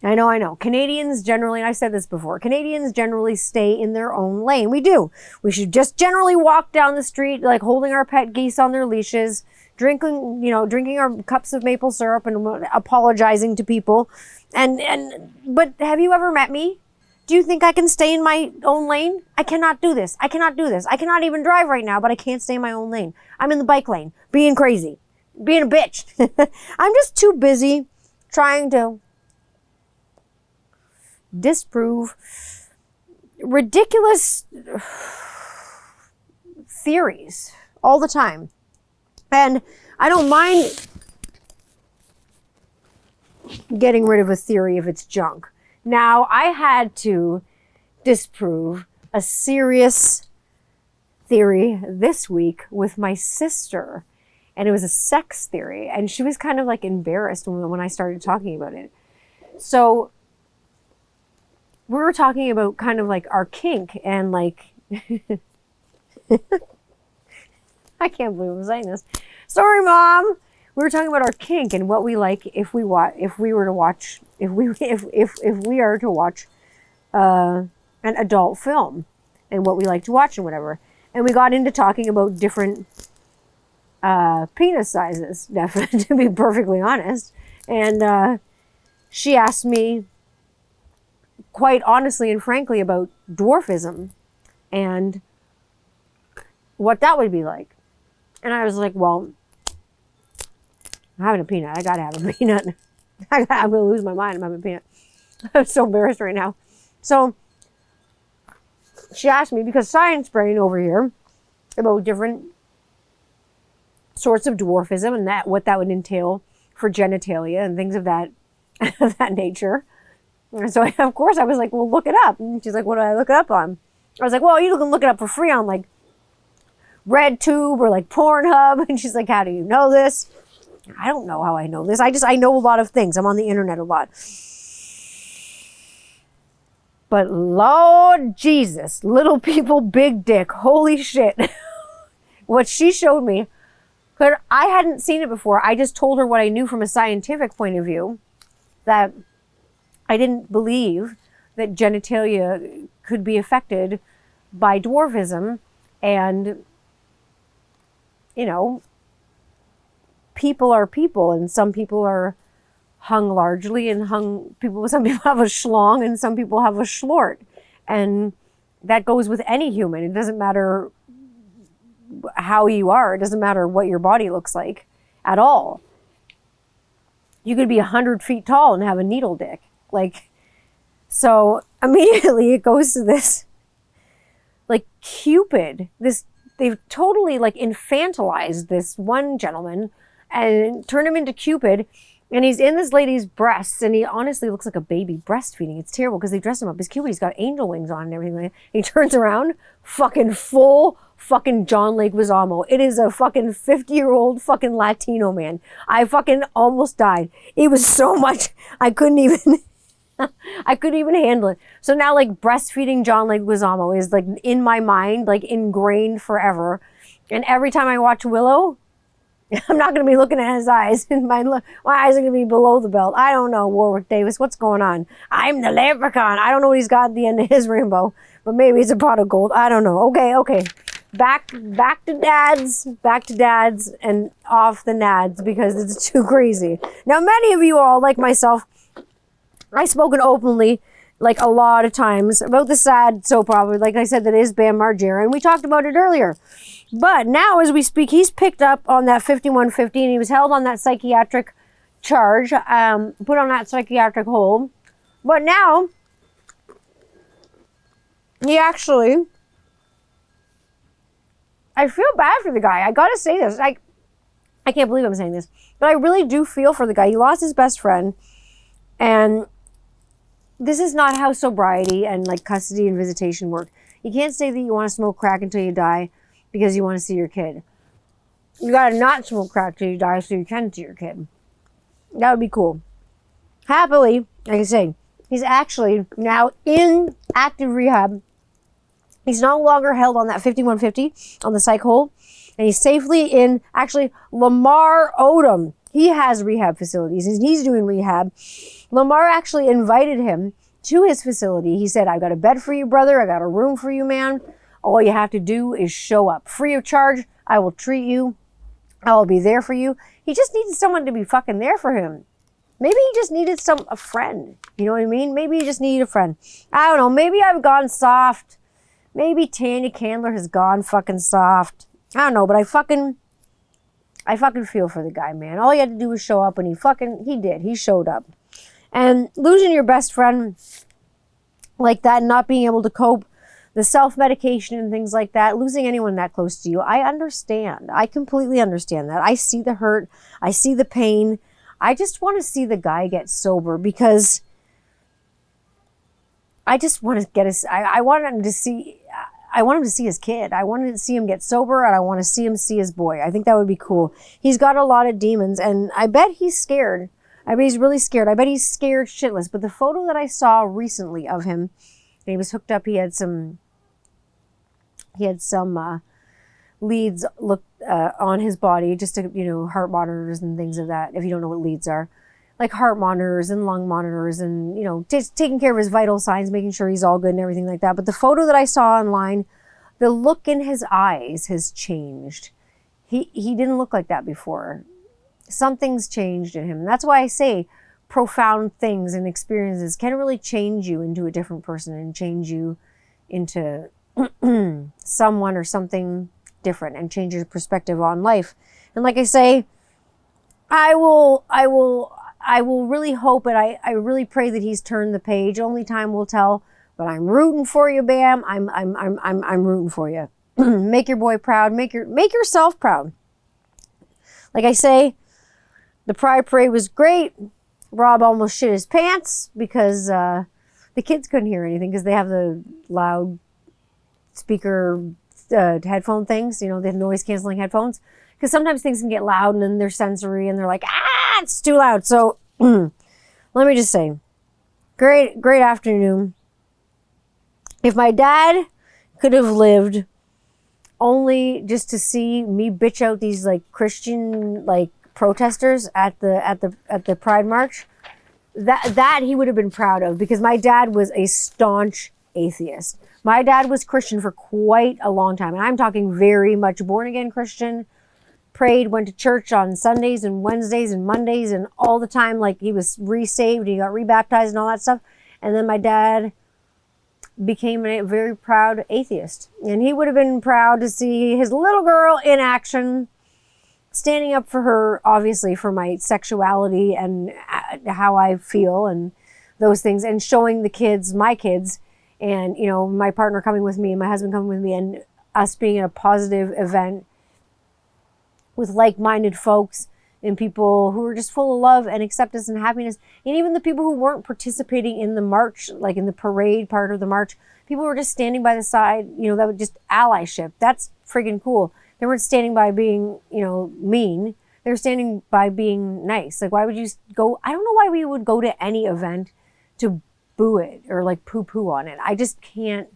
Canadians generally, and I've said this before, Canadians generally stay in their own lane. We do. We should just generally walk down the street like holding our pet geese on their leashes, drinking our cups of maple syrup and apologizing to people. But have you ever met me? Do you think I can stay in my own lane? I cannot do this. I cannot even drive right now, but I can't stay in my own lane. I'm in the bike lane, being crazy, being a bitch. I'm just too busy trying to disprove ridiculous theories all the time. And I don't mind getting rid of a theory if it's junk. Now, I had to disprove a serious theory this week with my sister, and it was a sex theory, and she was kind of like embarrassed when I started talking about it. So we were talking about kind of like our kink and like, I can't believe I'm saying this. Sorry, Mom. We were talking about our kink and what we like if we are to watch an adult film and what we like to watch and whatever. And we got into talking about different penis sizes, definitely, to be perfectly honest. And she asked me quite honestly and frankly about dwarfism and what that would be like. And I was like, well, I'm having a peanut. I gotta have a peanut. I'm gonna lose my mind. I'm having a peanut. I'm so embarrassed right now. So she asked me, because science brain over here, about different sorts of dwarfism and that what that would entail for genitalia and things of that of that nature. And so of course I was like, well, look it up. And she's like, what do I look it up on? I was like, well, you can look it up for free on like RedTube or like Pornhub. And she's like, how do you know this? I don't know how I know this. I know a lot of things. I'm on the internet a lot. But Lord Jesus, little people, big dick, holy shit. What she showed me, because I hadn't seen it before. I just told her what I knew from a scientific point of view, that I didn't believe that genitalia could be affected by dwarfism. And, you know, people are people, and some people are hung largely, and some people have a schlong and some people have a schlort. And that goes with any human. It doesn't matter how you are. It doesn't matter what your body looks like at all. You could be 100 feet tall and have a needle dick. Like, so immediately it goes to this, like, Cupid. They've totally like infantilized this one gentleman and turned him into Cupid. And he's in this lady's breasts, and he honestly looks like a baby breastfeeding. It's terrible because they dress him up as Cupid. He's got angel wings on and everything like that. He turns around, fucking full fucking John Leguizamo. It is a fucking 50-year-old fucking Latino man. I fucking almost died. It was so much, I couldn't even handle it. So now, like, breastfeeding John Leguizamo is like in my mind, like ingrained forever. And every time I watch Willow, I'm not going to be looking at his eyes. My eyes are going to be below the belt. I don't know, Warwick Davis. What's going on? I'm the leprechaun. I don't know what he's got at the end of his rainbow, but maybe it's a pot of gold. I don't know. Okay. Back to dads, and off the nads, because it's too crazy. Now, many of you all, like myself, I've spoken openly, like a lot of times, about the sad soap opera, like I said, that is Bam Margera, and we talked about it earlier. But now, as we speak, he's picked up on that 5150, and he was held on that psychiatric charge, put on that psychiatric hold. But now, he actually, I feel bad for the guy. I gotta say this. I can't believe I'm saying this, but I really do feel for the guy. He lost his best friend, and this is not how sobriety and like custody and visitation work. You can't say that you want to smoke crack until you die because you want to see your kid. You gotta not smoke crack till you die so you can see your kid. That would be cool. Happily, like I say, he's actually now in active rehab. He's no longer held on that 5150 on the psych hold, and he's safely in actually Lamar Odom. He has rehab facilities, and he's doing rehab. Lamar actually invited him to his facility. He said, I've got a bed for you, brother. I got a room for you, man. All you have to do is show up. Free of charge. I will treat you. I will be there for you. He just needed someone to be fucking there for him. Maybe he just needed a friend. You know what I mean? Maybe he just needed a friend. I don't know. Maybe I've gone soft. Maybe Tanya Candler has gone fucking soft. I don't know, but I fucking feel for the guy, man. All he had to do was show up, and he did. He showed up. And losing your best friend like that, not being able to cope, the self-medication and things like that, losing anyone that close to you, I understand. I completely understand that. I see the hurt. I see the pain. I just want to see the guy get sober, because I just want to get I want him to see his kid. I wanted to see him get sober, and I want to see him see his boy. I think that would be cool. He's got a lot of demons, and I bet he's scared. I bet he's really scared. I bet he's scared shitless. But the photo that I saw recently of him, and he was hooked up, he had some leads on his body, just to, heart monitors and things of that, if you don't know what leads are. Like heart monitors and lung monitors, and, taking care of his vital signs, making sure he's all good and everything like that. But the photo that I saw online, the look in his eyes has changed. He didn't look like that before. Something's changed in him. And that's why I say profound things and experiences can really change you into a different person and change you into someone or something different, and change your perspective on life. And like I say, I will I will really hope and I really pray that he's turned the page. Only time will tell. But I'm rooting for you, Bam. I'm rooting for you. Make your boy proud. Make yourself proud. Like I say, the Pride Parade was great. Rob almost shit his pants because the kids couldn't hear anything because they have the loud speaker headphone things, you know, the noise canceling headphones. Because sometimes things can get loud and then they're sensory and they're like, it's too loud. So let me just say, great afternoon. If my dad could have lived only just to see me bitch out these like Christian like protesters at the Pride March, that he would have been proud of, because my dad was a staunch atheist. My dad was Christian for quite a long time, and I'm talking very much born again Christian. Prayed, went to church on Sundays and Wednesdays and Mondays and all the time. Like he was resaved, he got rebaptized and all that stuff. And then my dad became a very proud atheist. And he would have been proud to see his little girl in action, standing up for her, obviously, for my sexuality and how I feel and those things, and showing the kids, my kids, and, you know, my partner coming with me and my husband coming with me, and us being in a positive event with like-minded folks and people who are just full of love and acceptance and happiness. And even the people who weren't participating in the march, like in the parade part of the march, people were just standing by the side, you know, that would just allyship. That's friggin' cool. They weren't standing by being, you know, mean. They were standing by being nice. Like, why would you go? I don't know why we would go to any event to boo it or like poo-poo on it. I just can't.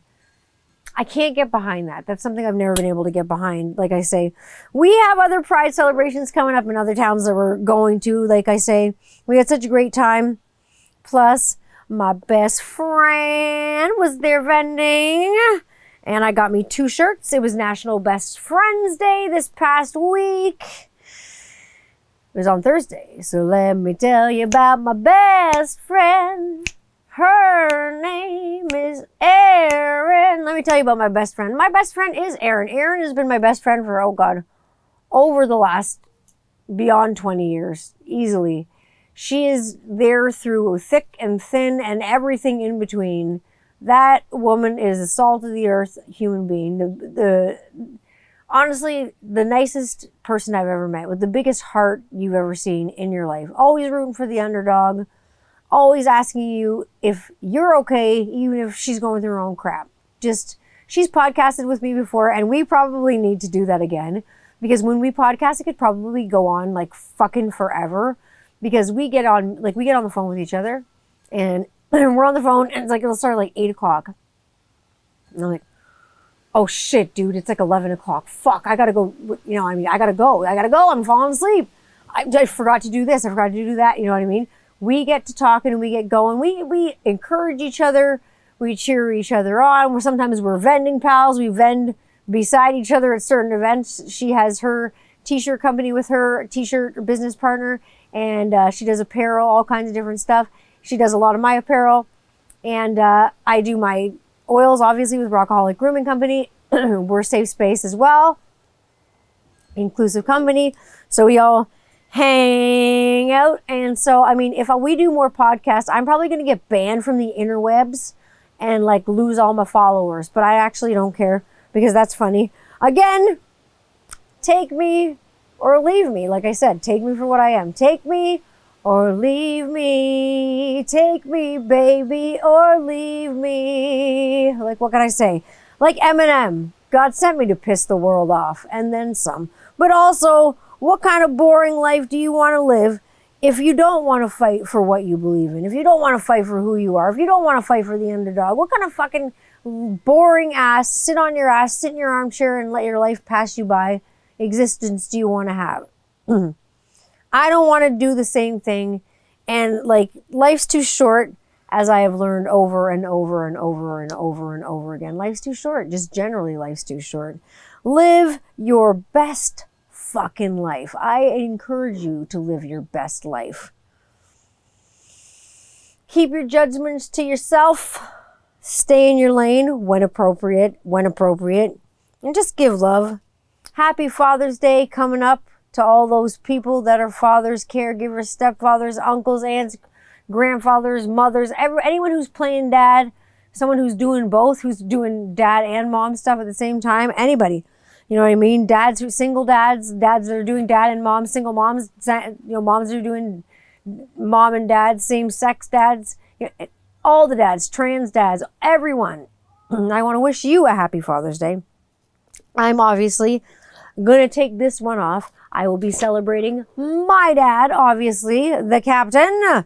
I can't get behind that. That's something I've never been able to get behind. Like I say, we have other Pride celebrations coming up in other towns that we're going to. Like I say, we had such a great time. Plus, my best friend was there vending. And I got me 2 shirts. It was National Best Friends Day this past week. It was on Thursday. So let me tell you about my best friend. Her name is Erin. Let me tell you about my best friend. My best friend is Erin. Erin has been my best friend for, oh God, over the last beyond 20 years, easily. She is there through thick and thin and everything in between. That woman is a salt of the earth human being. Honestly, the nicest person I've ever met, with the biggest heart you've ever seen in your life. Always rooting for the underdog. Always asking you if you're okay, even if she's going through her own crap. She's podcasted with me before, and we probably need to do that again, because when we podcast, it could probably go on like fucking forever, because we get on the phone with each other, and we're on the phone, and it's like, it'll start at like 8 o'clock. And I'm like, oh shit, dude, it's like 11 o'clock. Fuck, I gotta go, I gotta go. I'm falling asleep. I forgot to do this. I forgot to do that. You know what I mean? We get to talking and we get going. We encourage each other. We cheer each other on. Sometimes we're vending pals. We vend beside each other at certain events. She has her t-shirt company with her t-shirt business partner, and she does apparel, all kinds of different stuff. She does a lot of my apparel, and I do my oils, obviously, with Rockaholic Grooming Company. We're Safe Space as well, inclusive company. So we all hang out. And so, I mean, if we do more podcasts, I'm probably going to get banned from the interwebs and like lose all my followers, but I actually don't care, because that's funny. Again, take me or leave me. Like I said, take me for what I am. Take me or leave me. Take me, baby, or leave me. Like, what can I say? Like Eminem, God sent me to piss the world off, and then some. But also, what kind of boring life do you want to live if you don't want to fight for what you believe in? If you don't want to fight for who you are? If you don't want to fight for the underdog? What kind of fucking boring ass, sit in your armchair and let your life pass you by existence do you want to have? I don't want to do the same thing. And like, life's too short, as I have learned over and over and over and over and over again. Life's too short. Just generally, life's too short. Live your best fucking life. I encourage you to live your best life. Keep your judgments to yourself. Stay in your lane when appropriate, and just give love. Happy Father's Day coming up to all those people that are fathers, caregivers, stepfathers, uncles, aunts, grandfathers, mothers, anyone who's playing dad, someone who's doing both, who's doing dad and mom stuff at the same time, anybody. You know what I mean? Single dads that are doing dad and mom, single moms, moms that are doing mom and dad, same sex dads, all the dads, trans dads, everyone. I want to wish you a happy Father's Day. I'm obviously going to take this one off. I will be celebrating my dad, obviously, the captain,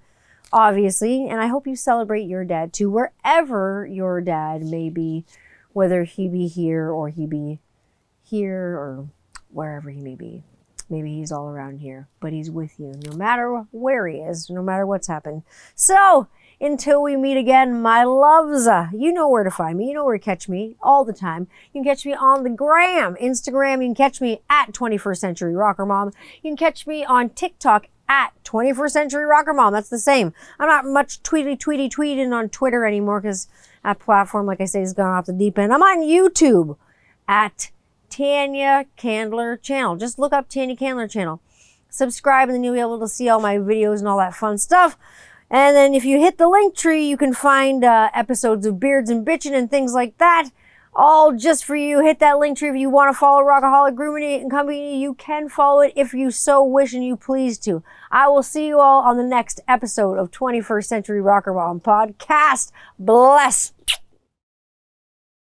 obviously, and I hope you celebrate your dad too, wherever your dad may be, whether he be here or he be here or wherever he may be. Maybe he's all around here, but he's with you no matter where he is, no matter what's happened. So, until we meet again, my loves, you know where to find me. You know where to catch me all the time. You can catch me on the gram, Instagram. You can catch me at 21st Century Rocker Mom. You can catch me on TikTok at 21st Century Rocker Mom. That's the same. I'm not much tweeting on Twitter anymore because that platform, like I say, has gone off the deep end. I'm on YouTube at Tanya Candler Channel. Just look up Tanya Candler Channel. Subscribe and then you'll be able to see all my videos and all that fun stuff. And then if you hit the link tree, you can find episodes of Beards and Bitchin' and things like that. All just for you. Hit that link tree if you want to follow Rockaholic Grooming and Company. You can follow it if you so wish and you please to. I will see you all on the next episode of 21st Century Rocker Mom Podcast. Bless.